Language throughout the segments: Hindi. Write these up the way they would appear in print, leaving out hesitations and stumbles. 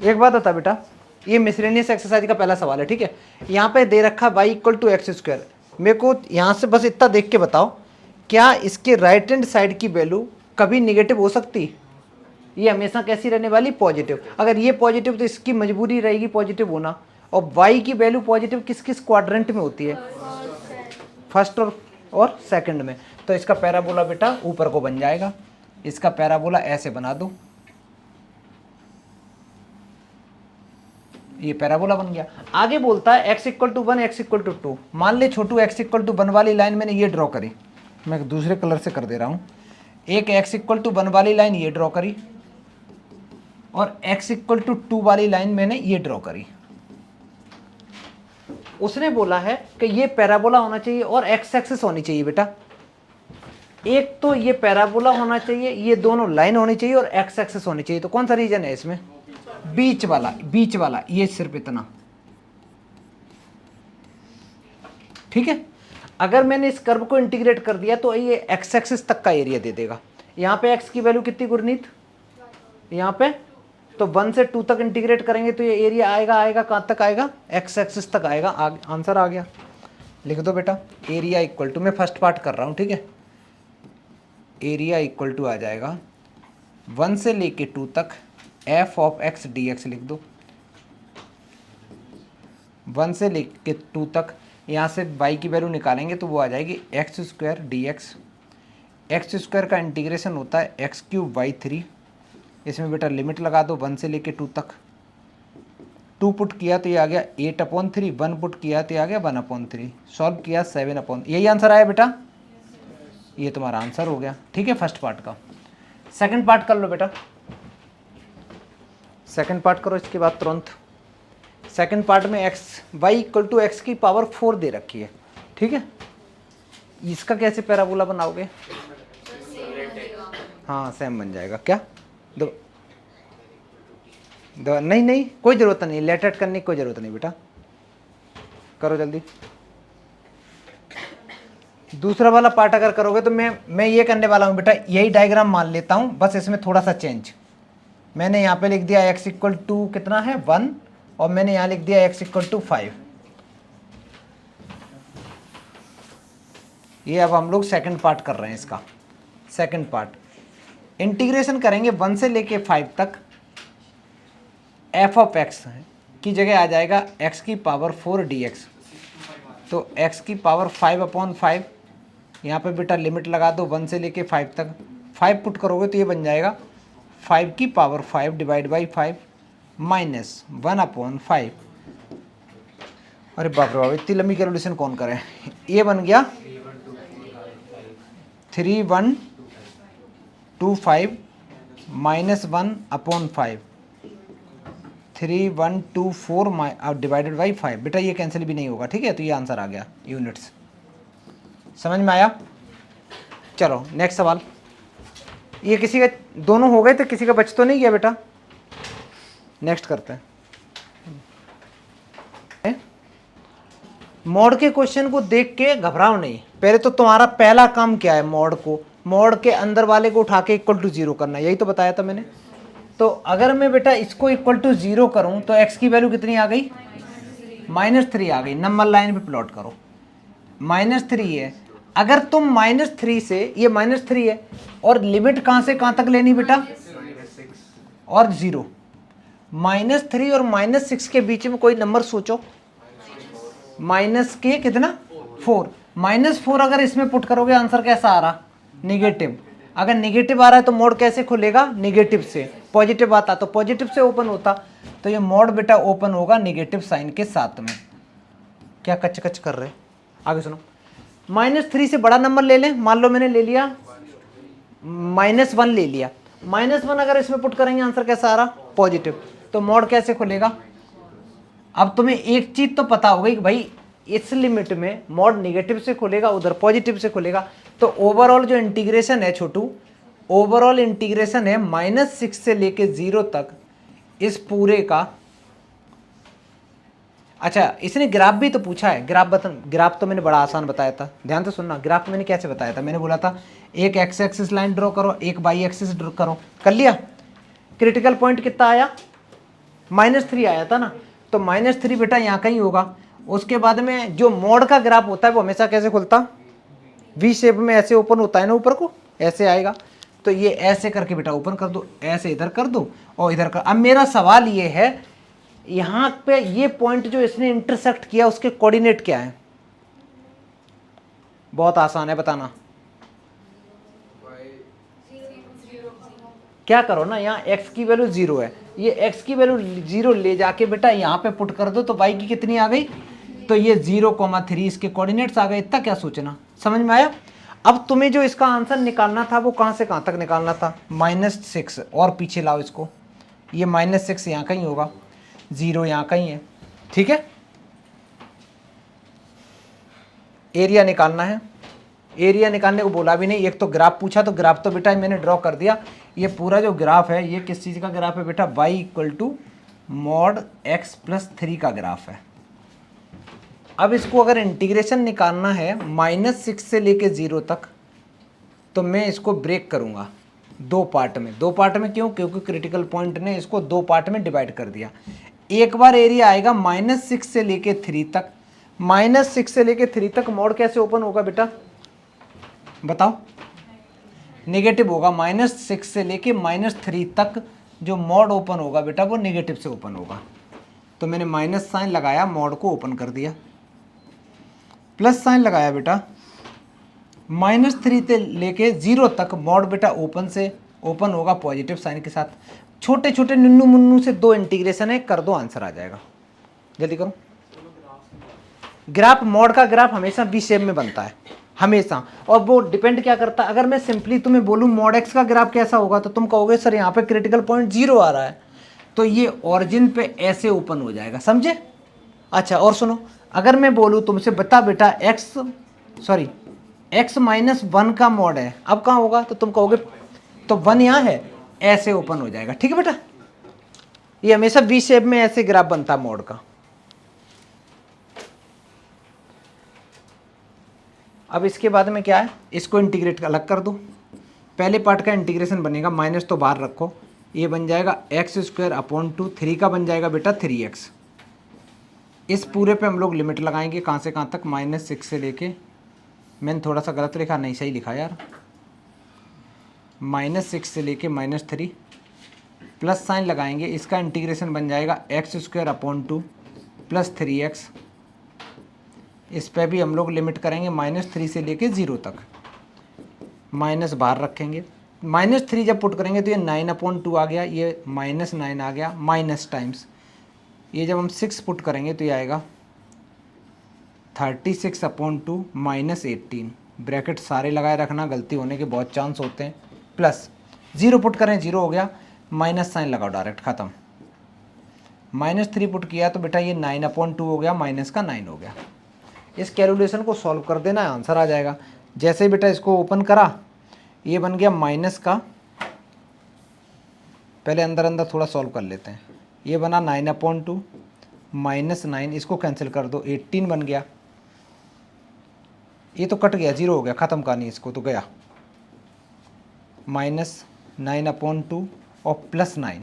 एक बात बता बेटा, ये मिसलेनियस एक्सरसाइज का पहला सवाल है, ठीक है। यहाँ पे दे रखा y equal to X square. मेरे को यहाँ से बस इतना देख के बताओ, क्या इसके राइट हैंड साइड की वैल्यू कभी निगेटिव हो सकती? ये हमेशा कैसी रहने वाली? पॉजिटिव। अगर ये पॉजिटिव तो इसकी मजबूरी रहेगी पॉजिटिव होना। और y की वैल्यू पॉजिटिव किस किस क्वाड्रेंट में होती है? फर्स्ट और सेकंड में। तो इसका पैराबोला बेटा ऊपर को बन जाएगा। इसका पैराबोला ऐसे बना दो, ये पैराबोला बन गया। आगे बोलता है x equal to 1 x equal to 2। मान ले छोटू x इक्वल टू 1 वाली लाइन मैंने ये ड्रॉ करी, मैं दूसरे कलर से कर दे रहा हूँ। एक x इक्वल टू 1 वाली लाइन ये ड्रॉ करी और x इक्वल टू 2 वाली लाइन मैंने ये ड्रॉ करी। उसने बोला है कि ये पैराबोला होना चाहिए और x एक्सिस होनी चाहिए बेटा। एक तो ये पैराबोला होना चाहिए, ये दोनों लाइन होनी चाहिए और x एक्सिस होनी चाहिए। तो कौन सा रीजन है इसमें? बीच वाला, ये सिर्फ इतना, ठीक है। अगर मैंने इस कर्व को इंटीग्रेट कर दिया तो ये x एक्सिस तक का एरिया दे देगा। यहाँ पे x की वैल्यू कितनी गुरनीत? यहाँ पे तो 1 से 2 तक इंटीग्रेट करेंगे तो ये एरिया आएगा कहाँ तक आएगा? x एक्सिस तक आएगा। आंसर आ गया। लिख दो बेटा, एरिया इक्वल टू, मैं फर्स्ट पार्ट कर रहा हूँ, ठीक है। एरिया इक्वल टू आ जाएगा 1 से लेके 2 तक f ऑफ x dx लिख दो। 1 से लेके 2 तक, यहाँ से y की वैल्यू निकालेंगे तो वो आ जाएगी x square D x square का इंटीग्रेशन होता है एक्स क्यूब बाई 3। इसमें बेटा लिमिट लगा दो 1 से लेके 2 तक। 2 पुट किया तो ये आ गया 8/3, 1 पुट किया तो ये आ गया 1/3, सॉल्व किया 7/, यही आंसर आया बेटा। ये तुम्हारा आंसर हो गया, ठीक है, फर्स्ट पार्ट का। सेकंड पार्ट कर लो बेटा, सेकंड पार्ट करो इसके बाद तुरंत। सेकंड पार्ट में x y equal to X की पावर 4 दे रखी है, ठीक है। इसका कैसे पैराबोला बनाओगे? हाँ सेम बन जाएगा। क्या नहीं कोई ज़रूरत नहीं, लेट एट करने की कोई ज़रूरत नहीं बेटा, करो जल्दी। दूसरा वाला पार्ट अगर करोगे तो मैं ये करने वाला हूँ बेटा, यही डायग्राम मान लेता हूँ, बस इसमें थोड़ा सा चेंज। मैंने यहाँ पे लिख दिया x इक्वल टू कितना है 1 और मैंने यहाँ लिख दिया x इक्वल टू 5। ये अब हम लोग सेकंड पार्ट कर रहे हैं इसका। सेकंड पार्ट इंटीग्रेशन करेंगे 1 से लेके 5 तक। f ऑफ x की जगह आ जाएगा x की पावर 4 dx। तो x की पावर 5/5, यहाँ पे बेटा लिमिट लगा दो 1 से लेके 5 तक। 5 पुट करोगे तो ये बन जाएगा 5 की पावर 5 डिवाइड बाई 5 माइनस 1/5। अरे बाप रे बाप, इतनी लंबी कैलकुलेशन कौन करे। ये बन गया 3125 माइनस 1/5, 3124 डिवाइडेड बाई 5। बेटा ये कैंसिल भी नहीं होगा, ठीक है। तो ये आंसर आ गया यूनिट्स। समझ में आया? चलो नेक्स्ट सवाल। ये किसी का दोनों हो गए तो किसी का बच तो नहीं गया बेटा? नेक्स्ट करते हैं। मॉड के क्वेश्चन को देख के घबराओ नहीं। पहले तो तुम्हारा पहला काम क्या है, मॉड के अंदर वाले को उठा के इक्वल टू 0 करना, यही तो बताया था मैंने। तो अगर मैं बेटा इसको इक्वल टू 0 करूं तो x की वैल्यू कितनी आ गई? -3 आ गई। नंबर लाइन पे प्लॉट करो, -3 है। अगर तुम -3 से, ये -3 है और लिमिट कहाँ से कहाँ तक लेनी बेटा? और 0। -3 और -6 के बीच में कोई नंबर सोचो। माइनस के कितना? 4। -4 अगर इसमें पुट करोगे आंसर कैसा आ रहा? निगेटिव। अगर निगेटिव आ रहा है तो मोड कैसे खुलेगा? निगेटिव से। पॉजिटिव आता तो पॉजिटिव से ओपन होता। तो ये मोड बेटा ओपन होगा निगेटिव साइन के साथ में। क्या कच कच कर रहे? आगे सुनो। -3 से बड़ा नंबर ले लें। मान लो मैंने ले लिया -1 ले लिया। -1 अगर इसमें पुट करेंगे आंसर कैसा आ रहा? पॉजिटिव। तो मोड कैसे खुलेगा? अब तुम्हें एक चीज तो पता होगी कि भाई इस लिमिट में मोड निगेटिव से खुलेगा, उधर पॉजिटिव से खुलेगा। तो ओवरऑल जो इंटीग्रेशन है छोटू, ओवरऑल इंटीग्रेशन है -6 से लेके 0 तक इस पूरे का। अच्छा इसने ग्राफ भी तो पूछा है। ग्राफ तो मैंने बड़ा आसान बताया था, ध्यान से सुनना। ग्राफ मैंने कैसे बताया था? मैंने बोला था एक एक्स एक्सिस लाइन ड्रॉ करो, एक वाई एक्सिस ड्रॉ करो। कर लिया? क्रिटिकल पॉइंट कितना आया? -3 आया था ना, तो -3 बेटा यहाँ कहीं होगा। उसके बाद में जो मोड का ग्राफ होता है वो हमेशा कैसे खुलता, वी शेप में ऐसे ओपन होता है ना, ऊपर को ऐसे आएगा। तो ये ऐसे करके बेटा ओपन कर दो, ऐसे इधर कर दो और इधर कर। अब मेरा सवाल ये है, यहाँ पे ये पॉइंट जो इसने इंटरसेक्ट किया उसके कोऑर्डिनेट क्या है? बहुत आसान है, बताना। क्या करो ना, यहाँ x की वैल्यू 0 है, ये x की वैल्यू 0 ले जाके बेटा यहाँ पे पुट कर दो तो y की कितनी आ गई, तो ये 0,3 इसके कोऑर्डिनेट्स आ गए। इतना क्या सोचना, समझ में आया? अब तुम्हें जो इसका आंसर निकालना था वो कहाँ से कहाँ तक निकालना था, -6 और पीछे लाओ इसको, ये -6 यहाँ कहीं होगा, 0 यहाँ कहीं है, ठीक है। एरिया निकालना है, एरिया निकालने को बोला भी नहीं, एक तो ग्राफ पूछा, तो ग्राफ तो बेटा मैंने ड्रॉ कर दिया। ये पूरा जो ग्राफ है ये किस चीज़ का ग्राफ है बेटा, y = mod x + 3 का ग्राफ है। अब इसको अगर इंटीग्रेशन निकालना है -6 से लेके 0 तक, तो मैं इसको ब्रेक करूँगा दो पार्ट में। दो पार्ट में क्यों, क्योंकि क्रिटिकल पॉइंट ने इसको दो पार्ट में डिवाइड कर दिया। एक बार एरिया आएगा -6 से लेके 3 तक, -6 से लेके 3 तक मोड कैसे ओपन होगा बेटा, बताओ? नेगेटिव होगा। -6 से लेके -3 तक जो मोड ओपन होगा बेटा वो नेगेटिव से ओपन होगा। तो मैंने माइनस साइन लगाया, मोड को ओपन कर दिया, प्लस साइन लगाया बेटा, -3 से लेके 0 तक मोड बेटा ओपन से ओपन होगा पॉजिटिव साइन के साथ। छोटे छोटे निन्नू मुन्नू से दो इंटीग्रेशन है, कर दो आंसर आ जाएगा। जल्दी करो। ग्राफ, मोड का ग्राफ हमेशा वी शेप में बनता है हमेशा, और वो डिपेंड क्या करता है, अगर मैं सिंपली तुम्हें बोलूँ मोड एक्स का ग्राफ कैसा होगा तो तुम कहोगे सर यहाँ पे क्रिटिकल पॉइंट 0 आ रहा है, तो ये ओरिजिन पे ऐसे ओपन हो जाएगा, समझे? अच्छा और सुनो, अगर मैं बोलूँ तुमसे बता बेटा x -1 का मोड है, अब कहाँ होगा, तो तुम कहोगे तो 1 यहाँ है, ऐसे ओपन हो जाएगा, ठीक है बेटा। ये हमेशा वी शेप में ऐसे ग्राफ बनता है मोड का। अब इसके बाद में क्या है, इसको इंटीग्रेट अलग कर दो। पहले पार्ट का इंटीग्रेशन बनेगा, माइनस तो बाहर रखो, ये बन जाएगा x² / 3 का बन जाएगा बेटा 3x। इस पूरे पे हम लोग लिमिट लगाएंगे, कहाँ से कहाँ तक, -6 से लेके, मैंने थोड़ा सा गलत लिखा, नहीं सही लिखा यार, -6 से लेके -3, प्लस साइन लगाएंगे, इसका इंटीग्रेशन बन जाएगा x² / 2 + 3x। इस पे भी हम लोग लिमिट करेंगे -3 से लेके 0 तक, माइनस बाहर रखेंगे, -3 जब पुट करेंगे तो ये 9/2 आ गया, ये -9 आ गया, माइनस टाइम्स ये जब हम 6 पुट करेंगे तो ये आएगा 36/2 - 18। ब्रैकेट सारे लगाए रखना, गलती होने के बहुत चांस होते हैं। प्लस 0 पुट करें, 0 हो गया, माइनस साइन लगाओ डायरेक्ट, ख़त्म। -3 पुट किया तो बेटा ये 9/2 हो गया, माइनस का 9 हो गया। इस कैलकुलेशन को सॉल्व कर देना, आंसर आ जाएगा। जैसे बेटा इसको ओपन करा, ये बन गया माइनस का, पहले अंदर अंदर थोड़ा सॉल्व कर लेते हैं, ये बना 9/2 -9, इसको कैंसिल कर दो, 18 बन गया, ये तो कट गया, 0 हो गया, ख़त्म कहानी, इसको तो गया, -9/2 और +9,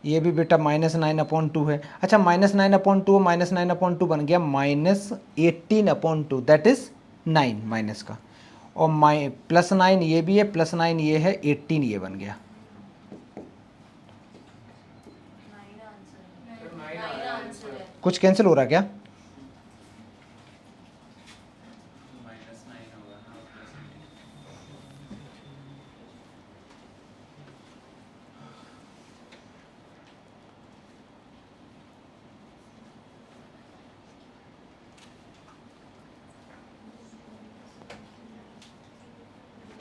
ये भी बेटा -9/2 है। अच्छा -9/2 -9/2 बन गया -18/2, दैट इज 9 माइनस का, और +9 ये भी है, +9 ये है, 18 ये बन गया। कुछ कैंसिल हो रहा है क्या?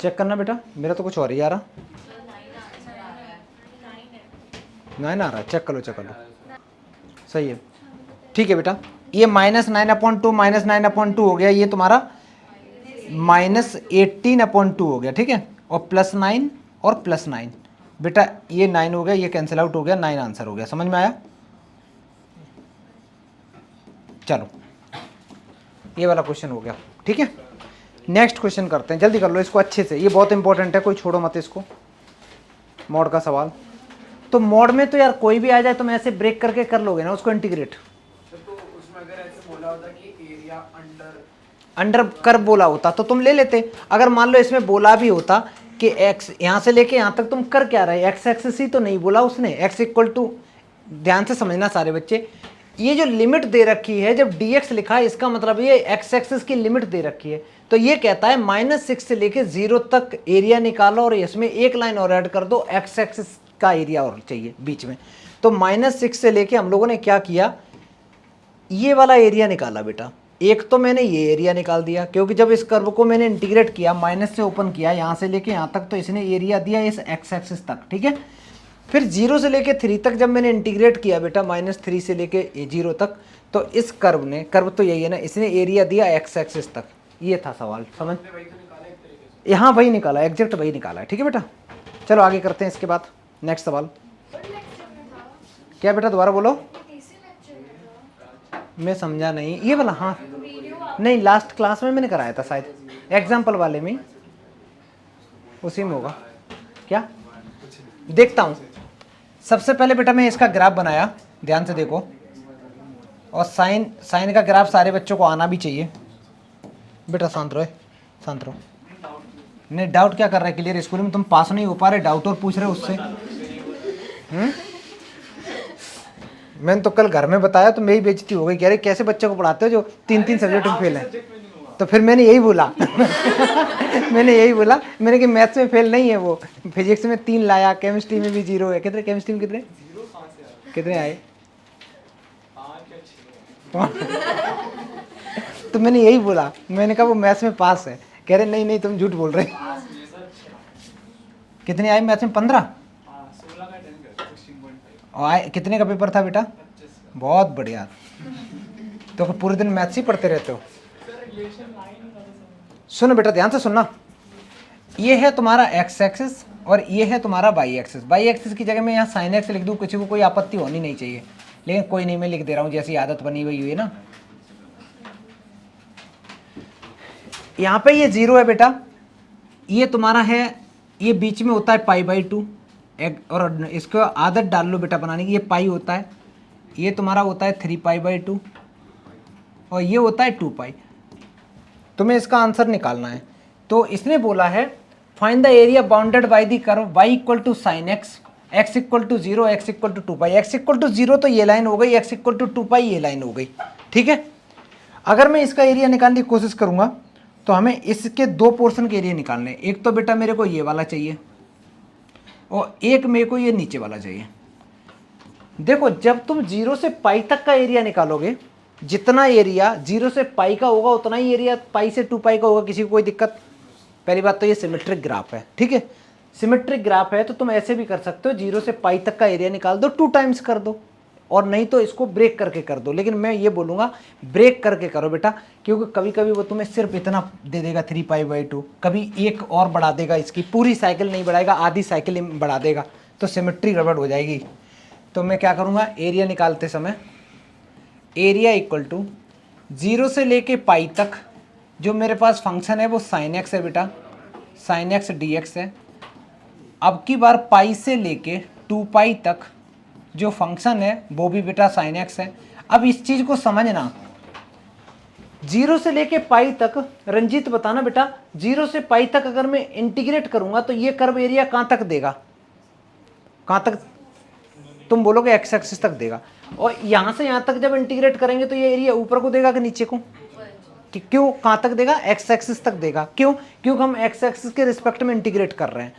चेक करना बेटा, मेरा तो कुछ और ही आ रहा, 9 आ रहा है, चेक कर लो, चेक कर लो, सही है, ठीक है बेटा। ये -9/2 -9/2 हो गया, ये तुम्हारा -18/2 हो गया, ठीक है, और +9 और +9 बेटा, ये 9 हो गया, ये कैंसिल आउट हो गया, 9 आंसर हो गया, समझ में आया? चलो ये वाला क्वेश्चन हो गया, ठीक है। नेक्स्ट क्वेश्चन करते हैं, जल्दी कर लो इसको अच्छे से, ये बहुत इंपॉर्टेंट है, कोई छोड़ो मत इसको, मोड का सवाल। तो मोड में तो यार कोई भी आ जाए तुम ऐसे ब्रेक करके कर लोगे ना उसको इंटीग्रेट। तो उसमें अगर ऐसे बोला होता कि एरिया अंडर कर्व बोला होता तो तुम ले लेते। अगर मान लो इसमें बोला भी होता कि x यहाँ से लेके यहाँ तक तुम कर क्या रहे, एक्स एक्सिस ही तो नहीं बोला उसने, x इक्वल टू, ध्यान से समझना सारे बच्चे, ये जो लिमिट दे रखी है जब dx लिखा है इसका मतलब ये x एक्सिस की लिमिट दे रखी है। तो ये कहता है -6 से लेके 0 तक एरिया निकालो और इसमें एक लाइन और ऐड कर दो, x एक्सिस का एरिया और चाहिए बीच में। तो -6 से लेके हम लोगों ने क्या किया, ये वाला एरिया निकाला बेटा। एक तो मैंने ये एरिया निकाल दिया क्योंकि जब इस कर्व को मैंने इंटीग्रेट किया, माइनस से ओपन किया यहाँ से लेके यहाँ तक, तो इसने एरिया दिया इस एक्स एक्सिस तक, ठीक है। फिर 0 से लेके 3 तक जब मैंने इंटीग्रेट किया बेटा, -3 से लेके 0 तक, तो इस कर्व ने, कर्व तो यही है ना, इसने एरिया दिया एक्स एक्सिस तक। ये था सवाल, समझ। यहाँ वही निकाला, एग्जैक्ट वही निकाला है, ठीक है बेटा। चलो आगे करते हैं इसके बाद नेक्स्ट सवाल। क्या बेटा दोबारा बोलो, मैं समझा नहीं ये वाला। हाँ नहीं, लास्ट क्लास में मैंने कराया था शायद, एग्जाम्पल वाले में, उसी में होगा क्या, देखता हूँ। सबसे पहले बेटा मैं इसका ग्राफ बनाया, ध्यान से देखो, और साइन का ग्राफ सारे बच्चों को आना भी चाहिए। बेटा शांत रहो, शांत रहो। नहीं डाउट क्या कर रहा है, क्लियर स्कूल में तुम पास नहीं हो पा रहे, डाउट और पूछ रहे हो उससे। मैंने तो कल घर में बताया तो मेरी बेइज्जती हो गई, कह रहे कैसे बच्चे को पढ़ाते हो जो 3 सब्जेक्ट में फेल है। तो फिर मैंने यही बोला मैंने कि मैथ्स में फेल नहीं है वो, फिजिक्स में 3 लाया, केमिस्ट्री में भी 0 है। कितने केमिस्ट्री में कितने आए? तो मैंने यही बोला, मैंने कहा वो मैथ्स में पास है। कह रहे नहीं तुम झूठ बोल रहे। कितने आए मैथ्स में? 15। और कितने का पेपर था बेटा? बहुत बढ़िया। तो पूरे दिन मैथ्स ही पढ़ते रहते हो। सुनो बेटा ध्यान से सुनना, ये है तुम्हारा एक्स एक्सिस और ये है तुम्हारा वाई एक्सिस। वाई एक्सिस की जगह मैं यहाँ साइन एक्स लिख दूँ, किसी को कोई आपत्ति होनी नहीं चाहिए, लेकिन कोई नहीं, मैं लिख दे रहा हूँ जैसी आदत बनी हुई है ना। यहाँ पे ये 0 है बेटा, ये तुम्हारा है, ये बीच में होता है π/2, और इसको आदत डाल लो बेटा बनाने की, ये पाई होता है, ये तुम्हारा होता है 3π/2 और ये होता है 2π। तुम्हें इसका आंसर निकालना है। तो इसने बोला है find the area bounded by the curve y equal to sine x, x equal to 0, x equal to 2π। x equal to 0 तो ये लाइन हो गई, x इक्वल टू 2π ये लाइन हो गई, ठीक है। अगर मैं इसका एरिया निकालने की कोशिश करूंगा तो हमें इसके 2 पोर्शन के एरिया निकालने हैं। एक तो बेटा मेरे को ये वाला चाहिए और एक मेरे को ये नीचे वाला चाहिए। देखो जब तुम 0 से पाई तक का एरिया निकालोगे, जितना एरिया 0 से पाई का होगा उतना ही एरिया पाई से 2π का होगा, किसी को कोई दिक्कत? पहली बात तो ये सिमेट्रिक ग्राफ है, ठीक है। सिमेट्रिक ग्राफ है तो तुम ऐसे भी कर सकते हो, 0 से पाई तक का एरिया निकाल दो, 2 टाइम्स कर दो, और नहीं तो इसको ब्रेक करके कर दो। लेकिन मैं ये बोलूँगा ब्रेक करके करो बेटा, क्योंकि कभी कभी वो तुम्हें सिर्फ इतना दे देगा 3π/2, कभी एक और बढ़ा देगा, इसकी पूरी साइकिल नहीं बढ़ाएगा, आधी साइकिल बढ़ा देगा, तो सिमेट्री गड़बड़ हो जाएगी। तो मैं क्या करूँगा, एरिया निकालते समय एरिया इक्वल टू 0 से लेके पाई तक जो मेरे पास फंक्शन है वो साइन एक्स है बेटा, साइन एक्स dx है। अब की बार पाई से लेके 2π तक जो फंक्शन है वो भी बेटा साइन एक्स है। अब इस चीज़ को समझना, 0 से लेके पाई तक, रंजीत बताना बेटा, 0 से पाई तक अगर मैं इंटीग्रेट करूंगा तो ये कर्व एरिया कहाँ तक देगा? कहाँ तक? तुम बोलोगे एक्स एक्सिस तक देगा। और यहाँ से यहाँ तक जब इंटीग्रेट करेंगे तो ये एरिया ऊपर को देगा कि नीचे को? क्यों, कहाँ तक देगा? एक्स एक्सिस तक देगा। क्यों? क्योंकि हम एक्स एक्सिस के रिस्पेक्ट में इंटीग्रेट कर रहे हैं।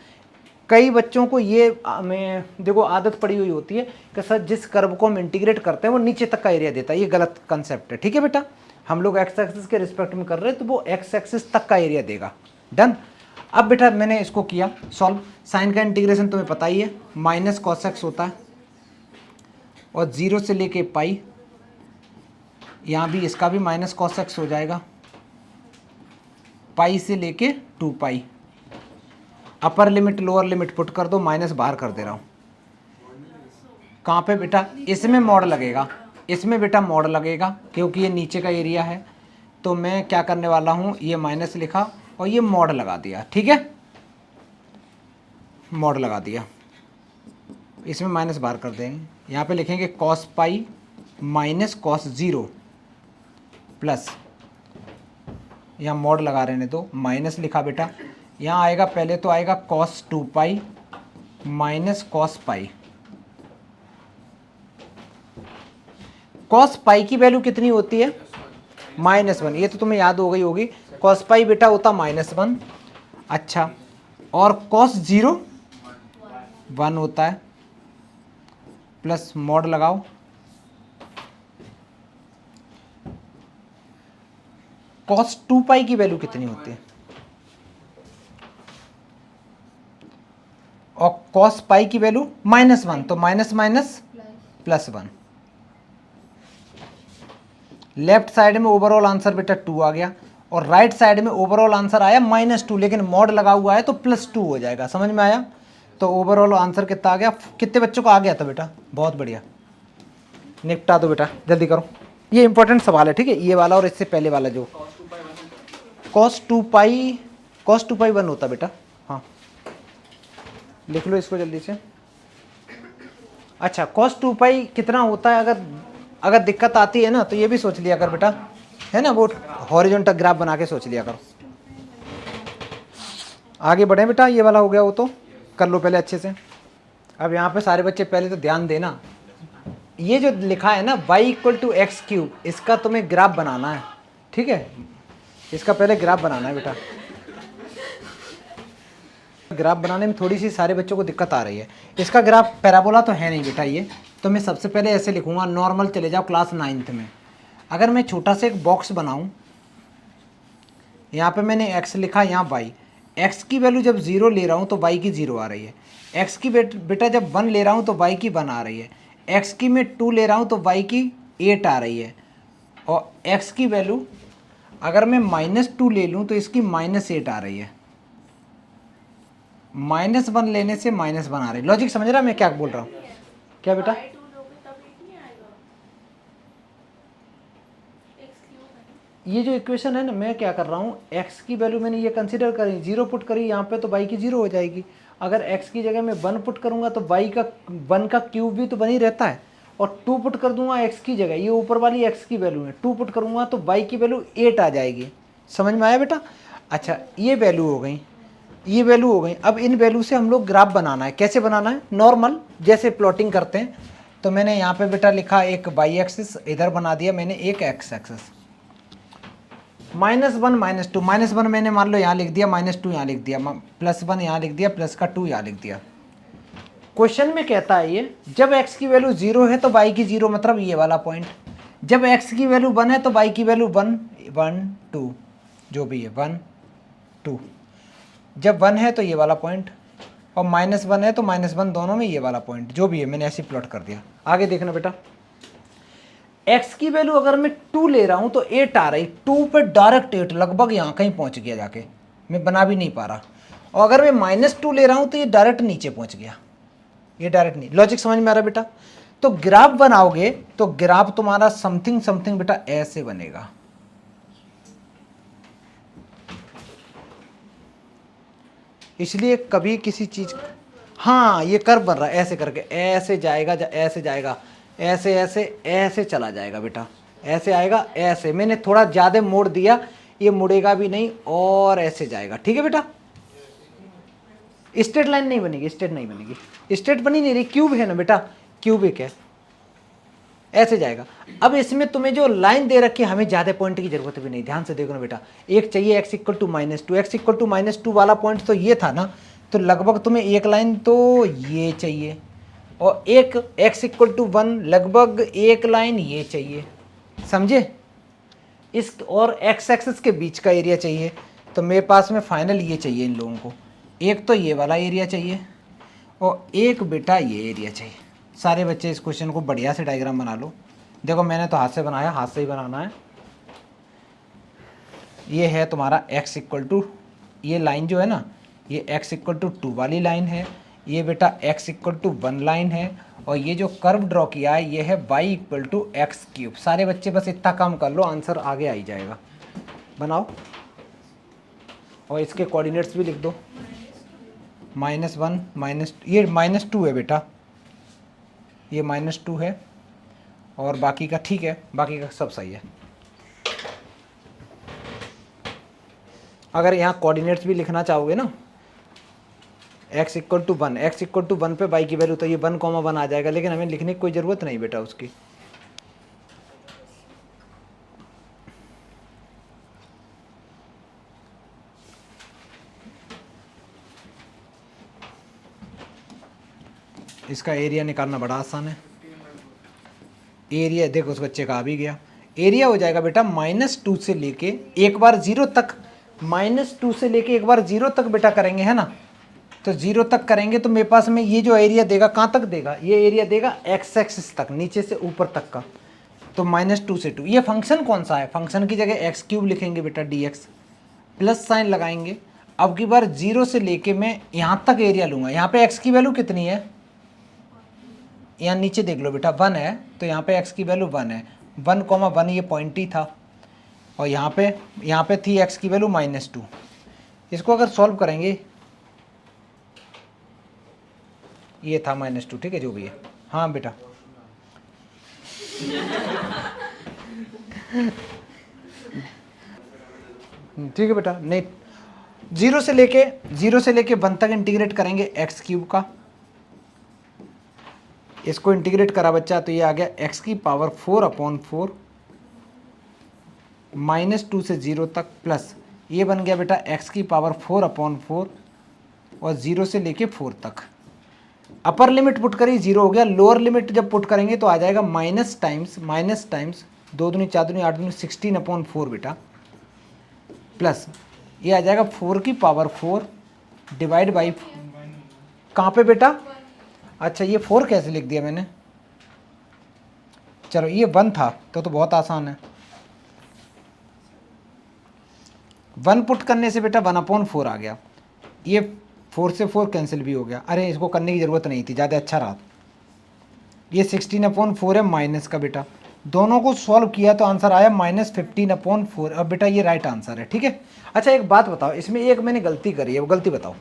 कई बच्चों को ये में देखो आदत पड़ी हुई होती है कि सर जिस कर्व को हम इंटीग्रेट करते हैं वो नीचे तक का एरिया देता है, ये गलत कंसेप्ट है, ठीक है बेटा। हम लोग एक्स एक्सिस के रिस्पेक्ट में कर रहे हैं तो वो एक्स एक्सिस तक का एरिया देगा। डन। अब बेटा मैंने इसको किया सॉल्व, साइन का इंटीग्रेशन तुम्हें पता ही है, माइनस cos x होता है, और 0 से लेके पाई, यहाँ भी इसका भी माइनस cos x हो जाएगा, पाई से लेके 2π। Upper limit lower limit put कर दो, माइनस बाहर कर दे रहा हूँ। कहाँ पे बेटा? इसमें मॉड लगेगा, इसमें बेटा मॉड लगेगा क्योंकि ये नीचे का एरिया है। तो मैं क्या करने वाला हूँ, ये माइनस लिखा और ये मॉड लगा दिया, ठीक है, मॉड लगा दिया। इसमें माइनस बाहर कर देंगे, यहाँ पे लिखेंगे cos pi minus cos 0 plus, यहाँ मॉड लगा रहने दो, माइनस लिखा बेटा, यहाँ आएगा पहले तो आएगा cos 2 pi minus cos pi. Cos pi की वैल्यू कितनी होती है? -1, ये तो तुम्हें याद हो गई होगी। कॉस पाई बेटा होता -1। अच्छा, और कॉस 0 1 होता है, प्लस मॉड लगाओ, कॉस 2 पाई की वैल्यू कितनी होती है? और कॉस पाई की वैल्यू -1, तो माइनस माइनस +1। लेफ्ट साइड में ओवरऑल आंसर बेटा 2 आ गया, और राइट साइड में ओवरऑल आंसर आया -2, लेकिन मॉड लगा हुआ है तो +2 हो जाएगा। समझ में आया? तो ओवरऑल आंसर कितना आ गया? कितने बच्चों को आ गया था बेटा? बहुत बढ़िया, निपटा दो बेटा, जल्दी करो। ये इंपॉर्टेंट सवाल है, ठीक है, ये वाला और इससे पहले वाला जो cos 2 पाई 1 होता बेटा। हाँ, लिख लो इसको जल्दी से। अच्छा, cos 2 पाई कितना होता है? अगर दिक्कत आती है ना तो ये भी सोच लिया कर बेटा, है ना, वो हॉरिजॉन्टल ग्राफ बना के सोच लिया करो। आगे बढ़े बेटा, ये वाला हो गया, वो तो कर लो पहले अच्छे से। अब यहाँ पे सारे बच्चे पहले तो ध्यान देना, ये जो लिखा है ना y = x³, इसका तुम्हें ग्राफ बनाना है, ठीक है, इसका पहले ग्राफ बनाना है बेटा। ग्राफ बनाने में थोड़ी सी सारे बच्चों को दिक्कत आ रही है। इसका ग्राफ पैराबोला तो है नहीं बेटा, ये तो मैं सबसे पहले ऐसे लिखूंगा, नॉर्मल चले जाओ क्लास 9th में। अगर मैं छोटा सा एक बॉक्स बनाऊं, यहाँ पे मैंने x लिखा, यहाँ y, x की वैल्यू जब 0 ले रहा हूँ तो y की 0 आ रही है, x की बेटा जब 1 ले रहा हूँ तो y की 1 आ रही है, x की मैं 2 ले रहा हूँ तो y की 8 आ रही है, और x की वैल्यू अगर मैं -2 ले लूँ तो इसकी -8 आ रही है, -1 लेने से -1 आ रही है। लॉजिक समझ रहा मैं क्या बोल रहा हूँ? क्या बेटा? ये जो इक्वेशन है ना, मैं क्या कर रहा हूँ, x की वैल्यू मैंने ये कंसीडर करी, 0 पुट करी यहाँ पे, तो y की 0 हो जाएगी। अगर x की जगह मैं 1 पुट करूँगा तो y का 1 का क्यूब भी तो बन ही रहता है, और 2 पुट कर दूंगा x की जगह, ये ऊपर वाली x की वैल्यू है, 2 पुट करूँगा तो y की वैल्यू 8 आ जाएगी। समझ में आया बेटा? अच्छा, ये वैल्यू हो गई, ये वैल्यू हो गई। अब इन वैल्यू से हम लोग ग्राफ बनाना है। कैसे बनाना है? नॉर्मल जैसे प्लॉटिंग करते हैं। तो मैंने यहाँ पे बेटा लिखा एक y एक्सिस, इधर बना दिया मैंने एक x एक्सिस, -1 -2, -1 मैंने मान लो यहाँ लिख दिया, -2 यहाँ लिख दिया, +1 यहाँ लिख दिया, प्लस का 2 यहाँ लिख दिया। क्वेश्चन में कहता है ये, जब x की वैल्यू 0 है तो y की 0, मतलब ये वाला पॉइंट। जब x की वैल्यू 1 है तो y की वैल्यू 1 1 2, जो भी है 1 2। जब 1 है तो ये वाला पॉइंट, और -1 है तो -1, दोनों में ये वाला पॉइंट, जो भी है मैंने ऐसे प्लॉट कर दिया। आगे देखना बेटा, x की वैल्यू अगर मैं 2 ले रहा हूँ तो 8 आ रही, 2 पे डायरेक्ट 8, लगभग यहाँ कहीं पहुँच गया जाके, मैं बना भी नहीं पा रहा। और अगर मैं -2 ले रहा हूँ तो ये डायरेक्ट नीचे पहुँच गया, ये डायरेक्ट नहीं। लॉजिक समझ में आ रहा बेटा? तो ग्राफ बनाओगे तो ग्राफ तुम्हारा समथिंग समथिंग बेटा ऐसे बनेगा, इसलिए कभी किसी चीज, हाँ ये कर्व बन रहा है ऐसे करके, ऐसे जाएगा, ऐसे जाएगा, ऐसे ऐसे ऐसे चला जाएगा बेटा, ऐसे आएगा, ऐसे मैंने थोड़ा ज़्यादा मोड़ दिया, ये मुड़ेगा भी नहीं और ऐसे जाएगा। ठीक है बेटा? स्ट्रेट लाइन नहीं बनेगी, स्ट्रेट नहीं बनेगी, स्ट्रेट बनी नहीं रही, क्यूब है ना बेटा, क्यूबिक है, ऐसे जाएगा। अब इसमें तुम्हें जो लाइन दे रखी है, हमें ज़्यादा पॉइंट की जरूरत भी नहीं, ध्यान से देखो ना बेटा, एक चाहिए x = -2, x = -2 वाला पॉइंट तो ये था ना, तो लगभग तुम्हें एक लाइन तो ये चाहिए, और एक x = 1, लगभग एक लाइन ये चाहिए, समझे? इस और x एक्सिस के बीच का एरिया चाहिए, तो मेरे पास में फाइनल ये चाहिए इन लोगों को, एक तो ये वाला एरिया चाहिए और एक बेटा ये एरिया चाहिए। सारे बच्चे इस क्वेश्चन को बढ़िया से डायग्राम बना लो। देखो मैंने तो हाथ से बनाया, हाथ से ही बनाना है। ये है तुम्हारा x = ये लाइन जो है ना, ये x = 2 वाली लाइन है, ये बेटा x = 1 लाइन है, और ये जो कर्व ड्रॉ किया है ये है y = x³। सारे बच्चे बस इतना काम कर लो, आंसर आगे आ ही जाएगा। बनाओ और इसके कोऑर्डिनेट्स भी लिख दो, -1 ये -2 है बेटा, ये -2 है और बाकी का ठीक है, बाकी का सब सही है। अगर यहाँ कोऑर्डिनेट्स भी लिखना चाहोगे ना, x = 1, x = 1 पे y की वैल्यू, तो ये 1,1 आ जाएगा, लेकिन हमें लिखने की कोई ज़रूरत नहीं बेटा उसकी। इसका एरिया निकालना बड़ा आसान है। एरिया देखो उस बच्चे का आ भी गया। एरिया हो जाएगा बेटा -2 से लेके एक बार 0 तक, -2 से लेके एक बार 0 तक बेटा करेंगे, है ना। तो 0 तक करेंगे तो मेरे पास में ये जो एरिया देगा कहाँ तक देगा, ये एरिया देगा x एक्सिस तक, नीचे से ऊपर तक का। तो -2 से 2, ये फंक्शन कौन सा है, फंक्शन की जगह x³ लिखेंगे बेटा dx, प्लस साइन लगाएंगे। अब की बार 0 से लेके मैं यहाँ तक एरिया लूँगा। यहाँ पे x की वैल्यू कितनी है, यहाँ नीचे देख लो बेटा 1 है, तो यहाँ पे x की वैल्यू 1 है, 1,1 ये पॉइंट ही था, और यहाँ पे थी x की वैल्यू -2। इसको अगर सॉल्व करेंगे, ये था -2, ठीक है जो भी है। हाँ बेटा ठीक है बेटा, नहीं 0 से लेके 1 तक इंटीग्रेट करेंगे x³ का। इसको इंटीग्रेट करा बच्चा तो ये आ गया x⁴/4 -2 से 0 तक, प्लस ये बन गया बेटा x⁴/4 और 0 से लेके 4 तक। अपर लिमिट पुट करी 0 हो गया, लोअर लिमिट जब पुट करेंगे तो आ जाएगा माइनस टाइम्स 2 दूनी 4 दूनी 8 दूनी 16/4 बेटा, प्लस ये आ जाएगा 4⁴ डिवाइड बाई, कहाँ पे बेटा, अच्छा ये 4 कैसे लिख दिया मैंने, चलो ये 1 था तो बहुत आसान है। 1 पुट करने से बेटा 1/4 आ गया, ये 4 से 4 कैंसिल भी हो गया। अरे इसको करने की ज़रूरत नहीं थी, ज़्यादा अच्छा रहा। ये 16/4 है माइनस का बेटा, दोनों को सॉल्व किया तो आंसर आया -15/4। अब बेटा ये राइट आंसर है, ठीक है। अच्छा एक बात बताओ, इसमें एक मैंने गलती करी है, वो गलती बताओ।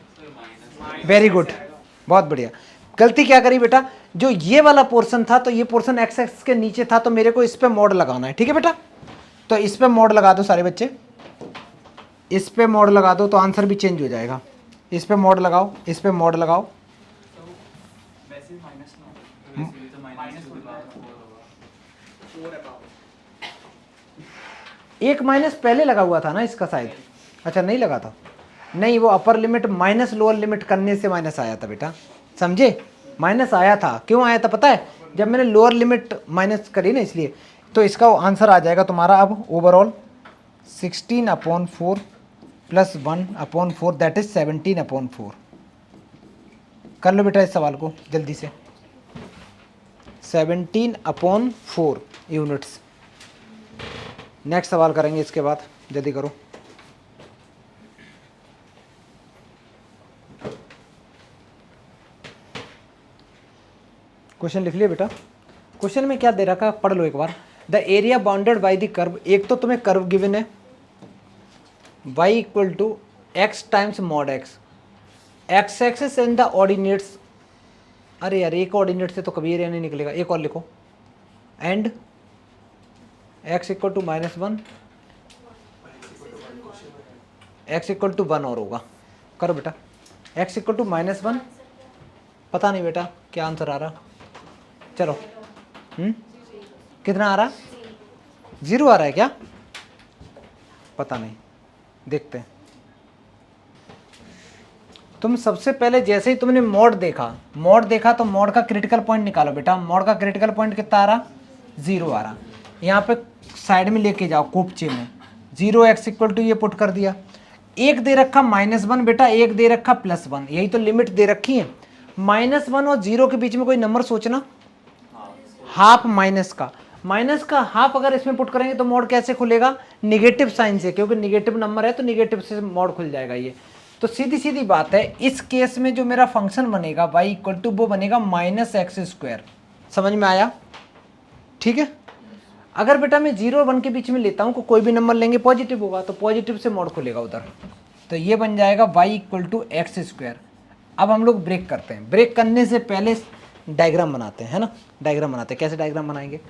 वेरी गुड, बहुत बढ़िया। गलती क्या करी बेटा, जो ये वाला पोर्शन था तो ये पोर्शन x एक्सिस के नीचे था, तो मेरे को इस पे मोड लगाना है, ठीक है बेटा। तो इस पे मोड लगा दो सारे बच्चे, इस पे मोड लगा दो तो आंसर भी चेंज हो जाएगा। इस पे मोड लगाओ, इस पे मोड लगाओ। एक माइनस पहले लगा हुआ था ना इसका शायद, अच्छा नहीं लगा था, नहीं वो upper limit minus lower limit करने से माइनस आया था बेटा, समझे। माइनस आया था, क्यों आया था पता है, जब मैंने लोअर लिमिट माइनस करी ना इसलिए। तो इसका आंसर आ जाएगा तुम्हारा अब ओवरऑल 16/4 + 1/4 दैट इज 17/4। कर लो बेटा इस सवाल को जल्दी से, 17/4 यूनिट्स। नेक्स्ट सवाल करेंगे इसके बाद, जल्दी करो। क्वेश्चन लिख लिया बेटा। क्वेश्चन में क्या दे रखा पढ़ लो एक बार। The area bounded by the curve, एक तो तुम्हें कर्व गिवन है y = x times mod x, x axis and the ordinates. अरे यार एक ऑर्डिनेट से तो कभी एरिया नहीं निकलेगा, एक और लिखो, एंड x = -1, x = 1 और होगा। करो बेटा, x = -1, पता नहीं बेटा क्या आंसर आ रहा, चलो कितना आ रहा, 0 आ रहा है क्या, पता नहीं, देखते हैं। तुम सबसे पहले जैसे ही तुमने मोड देखा तो मोड का क्रिटिकल पॉइंट निकालो बेटा। मोड का क्रिटिकल पॉइंट कितना आ रहा, 0 आ रहा। यहाँ पे साइड में लेके जाओ कोपचे में, 0 x = ये पुट कर दिया। एक दे रखा -1 बेटा, एक दे रखा +1, यही तो लिमिट दे रखी है। -1 और 0 के बीच में कोई नंबर सोचना, हाफ माइनस का हाफ अगर इसमें पुट करेंगे तो मोड कैसे खुलेगा, निगेटिव साइन से, क्योंकि निगेटिव नंबर है तो निगेटिव से मोड खुल जाएगा ये। तो सीधी सीधी बात है, इस केस में जो मेरा फंक्शन बनेगा y = वो बनेगा -x²। समझ में आया, ठीक है। अगर बेटा मैं 0 और 1 के बीच में लेता हूँ, कोई भी नंबर लेंगे पॉजिटिव होगा, तो पॉजिटिव से मोड खुलेगा उधर, तो ये बन जाएगा y = x²। अब हम लोग ब्रेक करते हैं। ब्रेक करने से पहले डायग्राम बनाते हैं, है ना, डायग्राम बनाते हैं। कैसे डायग्राम बनाएंगे?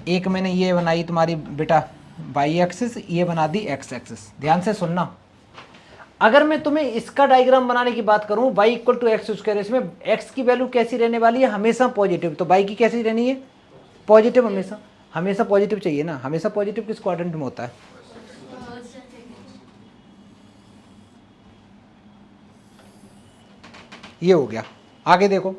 एक मैंने ये बनाई तुम्हारी बेटा वाई एक्सिस, ये बना दी एक्स एक्सिस। ध्यान से सुनना, अगर मैं तुम्हें इसका डायग्राम बनाने की बात करूं y equal to X square, इसमें x की वैल्यू कैसी रहने वाली है? हमेशा पॉजिटिव। तो y की कैसी रहनी है? पॉजिटिव। हमेशा हमेशा पॉजिटिव चाहिए ना, हमेशा पॉजिटिव किस क्वाड्रेंट में होता है? ये हो गया। आगे देखो,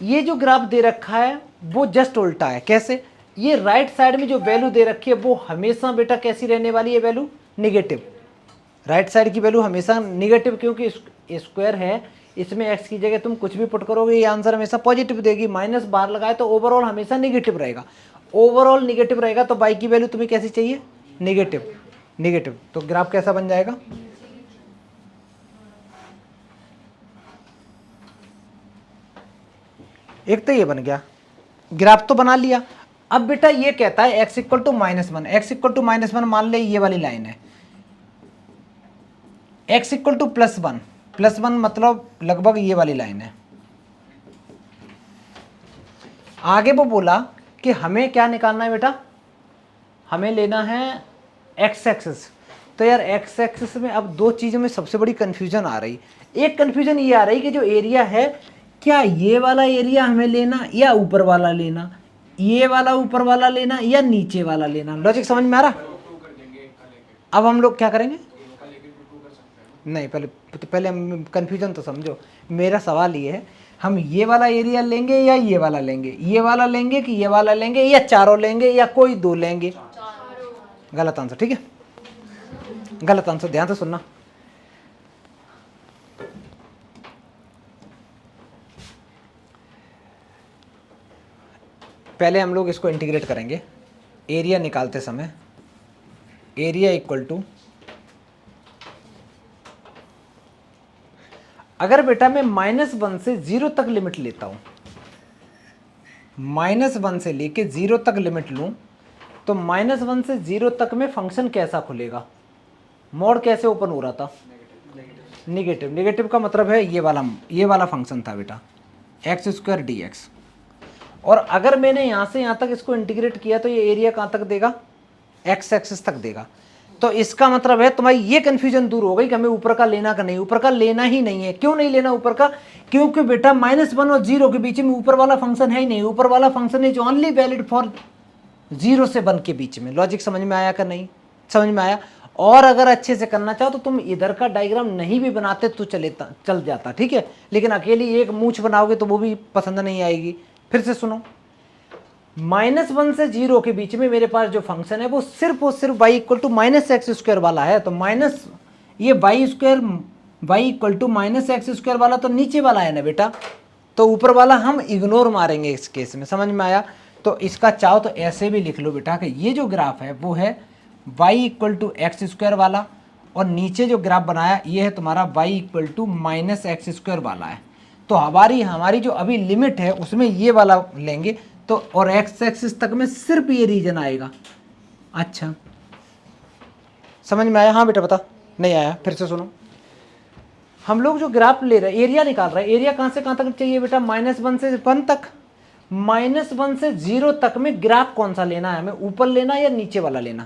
ये जो ग्राफ दे रखा है वो जस्ट उल्टा है। कैसे? ये राइट साइड में जो वैल्यू दे रखी है वो हमेशा बेटा कैसी रहने वाली है? Value negative. राइट साइड की वैल्यू हमेशा निगेटिव, क्योंकि स्क्वायर है, इसमें x की जगह तुम कुछ भी पुट करोगे ये आंसर हमेशा पॉजिटिव देगी। माइनस बाहर लगाए तो ओवरऑल हमेशा निगेटिव रहेगा। ओवरऑल निगेटिव रहेगा तो y की वैल्यू तुम्हें कैसी चाहिए? निगेटिव। निगेटिव। तो ग्राफ कैसा बन जाएगा? एक तो ये बन गया, ग्राफ तो बना लिया। अब बेटा ये कहता है x equal to -1, X equal to -1 मान ले ये वाली लाइन है, x इक्वल टू +1, +1 मतलब लगभग ये वाली लाइन है। आगे वो बोला कि हमें क्या निकालना है बेटा? हमें लेना है x एक्सिस। तो यार x एक्सिस में अब दो चीज़ों में सबसे बड़ी कन्फ्यूजन आ रही। एक कन्फ्यूजन ये आ रही कि जो एरिया है, क्या ये वाला एरिया हमें लेना या ऊपर वाला लेना, ये वाला ऊपर वाला लेना या नीचे वाला लेना? लॉजिक समझ में आ रहा? अब हम लोग क्या करेंगे? नहीं, पहले हम कन्फ्यूजन तो समझो। मेरा सवाल ये है, हम ये वाला एरिया लेंगे या ये वाला लेंगे? ये वाला लेंगे कि ये वाला लेंगे, या चारों लेंगे या कोई दो लेंगे? गलत आंसर, ठीक है, गलत आंसर। ध्यान से सुनना, पहले हम लोग इसको इंटीग्रेट करेंगे। एरिया निकालते समय एरिया इक्वल टू, अगर बेटा मैं -1 से 0 तक लिमिट लेता हूं, -1 से लेके 0 तक लिमिट लूं, तो -1 से 0 तक में फंक्शन कैसा खुलेगा? मोड कैसे ओपन हो रहा था? निगेटिव। निगेटिव का मतलब है ये वाला फंक्शन था बेटा, x² dx। और अगर मैंने यहां से यहां तक इसको इंटीग्रेट किया तो ये एरिया कहां तक देगा? x एक्सिस तक देगा। तो इसका मतलब है तुम्हारी ये कंफ्यूजन दूर हो गई कि हमें ऊपर का लेना का नहीं, ऊपर का लेना ही नहीं है। क्यों नहीं लेना ऊपर का? क्योंकि बेटा -1 और 0 के बीच में ऊपर वाला फंक्शन है ही नहीं। ऊपर वाला function is only valid for 0 से 1 के बीच में। लॉजिक समझ में आया? का नहीं समझ में आया? और अगर अच्छे से करना चाहो तो तुम इधर का डायग्राम नहीं भी बनाते तो चल जाता, ठीक है, लेकिन अकेली एक मूछ बनाओगे तो वो भी पसंद नहीं आएगी। फिर से सुनो, -1 से 0 के बीच में मेरे पास जो फंक्शन है वो सिर्फ और सिर्फ y इक्वल टू -x² वाला है। तो माइनस ये y इक्वल टू -x² वाला तो नीचे वाला है ना बेटा, तो ऊपर वाला हम इग्नोर मारेंगे इस केस में। समझ में आया? तो इसका चाहो तो ऐसे भी लिख लो बेटा कि ये जो ग्राफ है वो है y इक्वल टू x² वाला, और नीचे जो ग्राफ बनाया ये है तुम्हारा y इक्वल टू -x² वाला है। तो हमारी जो अभी लिमिट है उसमें ये वाला लेंगे, तो और x एक्सिस तक में सिर्फ ये रीजन आएगा। अच्छा, समझ में आया? हाँ बेटा बता। नहीं आया? फिर से सुनो, हम लोग जो ग्राफ ले रहे हैं, एरिया निकाल रहे हैं, एरिया कहाँ से कहाँ तक चाहिए बेटा? -1 से 1 तक। -1 से 0 तक में ग्राफ कौन सा लेना है हमें? ऊपर लेना या नीचे वाला लेना?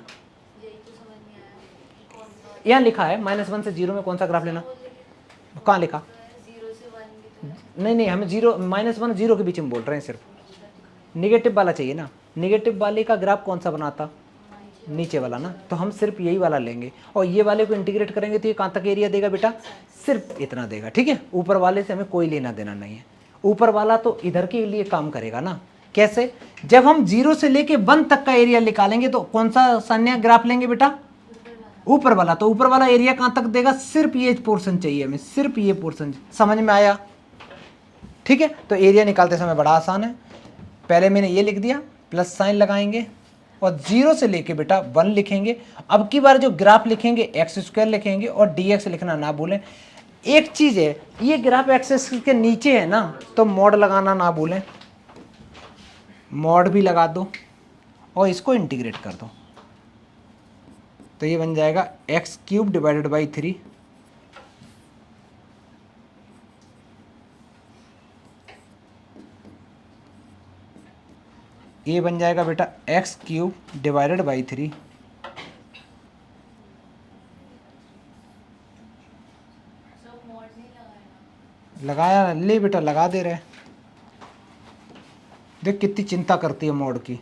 यहाँ लिखा है -1 से 0 में कौन सा ग्राफ लेना? कहाँ लिखा? नहीं, हमें -1 0 के बीच में बोल रहे हैं, सिर्फ निगेटिव वाला चाहिए ना। निगेटिव वाले का ग्राफ कौन सा बनाता? नीचे वाला ना। तो हम सिर्फ यही वाला लेंगे और ये वाले को इंटीग्रेट करेंगे तो ये कहाँ तक एरिया देगा बेटा? सिर्फ इतना देगा, ठीक है। ऊपर वाले से हमें कोई लेना देना नहीं है। ऊपर वाला तो इधर के लिए काम करेगा ना। कैसे? जब हम 0 से लेके 1 तक का एरिया निकालेंगे तो कौन सा संज्ञा ग्राफ लेंगे बेटा? ऊपर वाला। तो ऊपर वाला एरिया कहाँ तक देगा? सिर्फ ये पोर्शन चाहिए हमें, सिर्फ ये पोर्शन। समझ में आया? ठीक है। तो एरिया निकालते समय बड़ा आसान है, पहले मैंने ये लिख दिया, प्लस साइन लगाएंगे और 0 से लेके बेटा 1 लिखेंगे। अब की बार जो ग्राफ लिखेंगे x² लिखेंगे और dx लिखना ना भूलें। एक चीज़ है, ये ग्राफ एक्सिस के नीचे है ना, तो मॉड लगाना ना भूलें, मॉड भी लगा दो और इसको इंटीग्रेट कर दो। तो ये बन जाएगा x³ डिवाइडेड बाई 3, ये बन जाएगा बेटा x³ डिवाइडेड बाई 3। लगाया ले बेटा, लगा दे रहे। देख कितनी चिंता करती है मॉड की।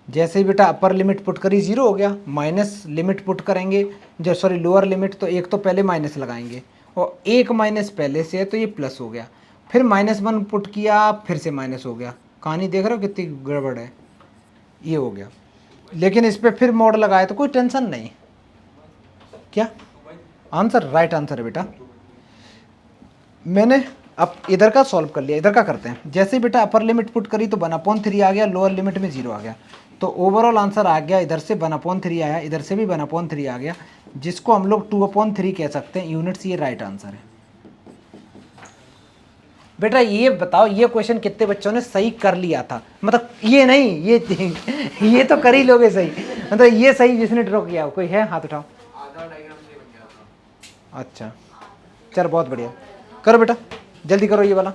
जैसे ही बेटा अपर लिमिट पुट करी 0 हो गया, माइनस लिमिट पुट करेंगे जो सॉरी लोअर लिमिट, तो एक तो पहले माइनस लगाएंगे और एक माइनस पहले से है तो ये प्लस हो गया। फिर -1 पुट किया, फिर से माइनस हो गया। कहानी देख रहे हो कितनी गड़बड़ है, ये हो गया। लेकिन इस पर फिर मॉड लगाए तो कोई टेंशन नहीं। क्या आंसर? राइट आंसर है बेटा। मैंने अब इधर का सॉल्व कर लिया, इधर का करते हैं। जैसे ही बेटा अपर लिमिट पुट करी तो 1/3 आ गया, लोअर लिमिट में 0 आ गया, तो ओवरऑल आंसर आ गया। इधर से 1/3 आया, इधर से भी 1/3 आ गया, जिसको हम लोग 2/3 कह सकते हैं यूनिट्स। ये राइट आंसर है बेटा। ये बताओ ये क्वेश्चन कितने बच्चों ने सही कर लिया था? मतलब ये नहीं, ये तो कर ही लोगे सही। मतलब ये सही जिसने ड्रॉ किया, कोई है? हाथ उठाओ। आधा डायग्राम से बन गया था। अच्छा चल बहुत बढ़िया, करो बेटा जल्दी करो ये वाला।